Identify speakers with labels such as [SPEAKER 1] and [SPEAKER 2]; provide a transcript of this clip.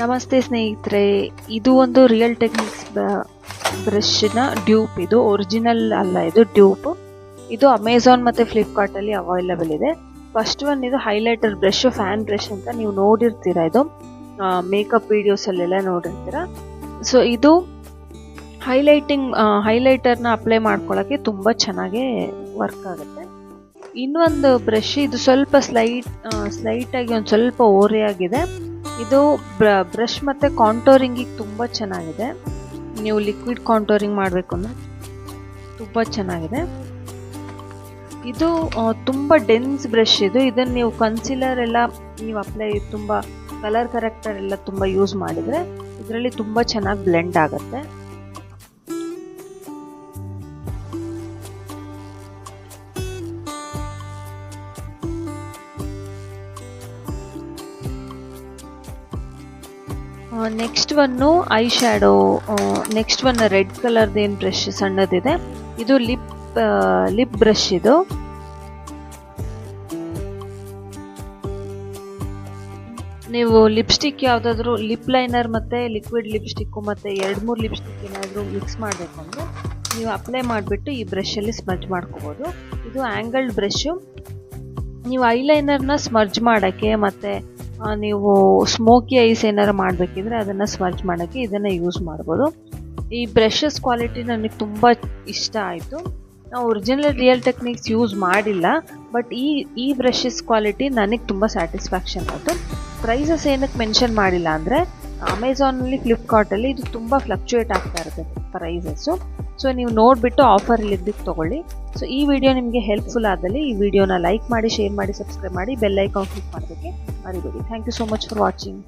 [SPEAKER 1] ನಮಸ್ತೆ ಸ್ನೇಹಿತರೆ, ಇದು ಒಂದು ರಿಯಲ್ ಟೆಕ್ನಿಕ್ಸ್ ಬ್ರಷ್ನ ಡ್ಯೂಪ್. ಇದು ಒರಿಜಿನಲ್ ಅಲ್ಲ, ಇದು ಡ್ಯೂಪ್. ಇದು ಅಮೆಝಾನ್ ಮತ್ತು ಫ್ಲಿಪ್ಕಾರ್ಟಲ್ಲಿ ಅವೈಲಬಲ್ ಇದೆ. ಫಸ್ಟ್ ಒನ್ ಇದು ಹೈಲೈಟರ್ ಬ್ರಷ್, ಫ್ಯಾನ್ ಬ್ರಷ್ ಅಂತ ನೀವು ನೋಡಿರ್ತೀರ. ಇದು ಮೇಕಪ್ ವಿಡಿಯೋಸಲ್ಲೆಲ್ಲ ನೋಡಿರ್ತೀರ. ಸೊ ಇದು ಹೈಲೈಟರ್ನ ಅಪ್ಲೈ ಮಾಡ್ಕೊಳ್ಳೋಕ್ಕೆ ತುಂಬ ಚೆನ್ನಾಗಿ ವರ್ಕ್ ಆಗುತ್ತೆ. ಇನ್ನೊಂದು ಬ್ರಷ್, ಇದು ಸ್ವಲ್ಪ ಸ್ಲೈಟಾಗಿ ಒಂದು ಸ್ವಲ್ಪ ಓರೆಯಾಗಿದೆ. ಇದು ಬ್ರಷ್ ಮತ್ತು ಕಾಂಟೋರಿಂಗಿಗೆ ತುಂಬ ಚೆನ್ನಾಗಿದೆ. ನೀವು ಲಿಕ್ವಿಡ್ ಕಾಂಟೋರಿಂಗ್ ಮಾಡಬೇಕು ಅಂದರೆ ತುಂಬ ಚೆನ್ನಾಗಿದೆ. ಇದು ತುಂಬ ಡೆನ್ಸ್ ಬ್ರಷ್. ಇದನ್ನು ನೀವು ಕನ್ಸಿಲರ್ ಎಲ್ಲ ನೀವು ಅಪ್ಲೈ, ತುಂಬ ಕಲರ್ ಕರೆಕ್ಟರ್ ಎಲ್ಲ ತುಂಬ ಯೂಸ್ ಮಾಡಿದರೆ ಇದರಲ್ಲಿ ತುಂಬ ಚೆನ್ನಾಗಿ ಬ್ಲೆಂಡ್ ಆಗುತ್ತೆ. Next one eye shadow. Next one red ಕಲರ್ದೇನು ಬ್ರಷ್ ಸಣ್ಣದಿದೆ, ಇದು ಲಿಪ್ ಬ್ರಷ್. ಇದು ನೀವು ಲಿಪ್ಸ್ಟಿಕ್ ಯಾವುದಾದ್ರೂ ಲಿಪ್ ಲೈನರ್ ಮತ್ತು ಲಿಕ್ವಿಡ್ ಲಿಪ್ಸ್ಟಿಕ್ಕು ಮತ್ತು 2-3 ಲಿಪ್ಸ್ಟಿಕ್ ಏನಾದರೂ ಮಿಕ್ಸ್ ಮಾಡಬೇಕು ಅಂದರೆ ನೀವು ಅಪ್ಲೈ ಮಾಡಿಬಿಟ್ಟು ಈ ಬ್ರಷಲ್ಲಿ ಸ್ಮರ್ಜ್ ಮಾಡ್ಕೋಬೋದು. ಇದು ಆ್ಯಂಗಲ್ಡ್ ಬ್ರಷು. ನೀವು ಐಲೈನರ್ನ ಸ್ಮರ್ಜ್ ಮಾಡೋಕ್ಕೆ ಮತ್ತು ನೀವು ಸ್ಮೋಕಿ ಐಸ್ ಏನಾರು ಮಾಡಬೇಕಿದ್ರೆ ಅದನ್ನು ಸ್ಮರ್ಜ್ ಮಾಡೋಕ್ಕೆ ಇದನ್ನು ಯೂಸ್ ಮಾಡ್ಬೋದು. ಈ ಬ್ರಷಸ್ ಕ್ವಾಲಿಟಿ ನನಗೆ ತುಂಬ ಇಷ್ಟ ಆಯಿತು. ನಾವು ಒರಿಜಿನಲ್ ರಿಯಲ್ ಟೆಕ್ನಿಕ್ಸ್ ಯೂಸ್ ಮಾಡಿಲ್ಲ, ಬಟ್ ಈ ಬ್ರಷಸ್ ಕ್ವಾಲಿಟಿ ನನಗೆ ತುಂಬ ಸ್ಯಾಟಿಸ್ಫ್ಯಾಕ್ಷನ್ ಆಯಿತು. ಪ್ರೈಸಸ್ ಏನಕ್ಕೆ ಮೆನ್ಷನ್ ಮಾಡಿಲ್ಲ ಅಂದರೆ ಅಮೆಝಾನಲ್ಲಿ, ಫ್ಲಿಪ್ಕಾರ್ಟಲ್ಲಿ ಇದು ತುಂಬ ಫ್ಲಕ್ಚುಯೇಟ್ ಆಗ್ತಾ ಇರುತ್ತೆ ಪ್ರೈಸಸ್ಸು. ಸೊ ನೀವು ನೋಡಿಬಿಟ್ಟು ಆಫರಲ್ಲಿದ್ದಕ್ಕೆ ತೊಗೊಳ್ಳಿ. ಸೊ ಈ ವಿಡಿಯೋ ನಿಮಗೆ ಹೆಲ್ಪ್ಫುಲ್ ಆದಲ್ಲಿ ಈ ವಿಡಿಯೋನ ಲೈಕ್ ಮಾಡಿ, ಶೇರ್ ಮಾಡಿ, ಸಬ್ಸ್ಕ್ರೈಬ್ ಮಾಡಿ, ಬೆಲ್ ಐಕಾನ್ ಕ್ಲಿಕ್ ಮಾಡೋದಕ್ಕೆ ಮರಿಬೇಡಿ. Thank you so much for watching.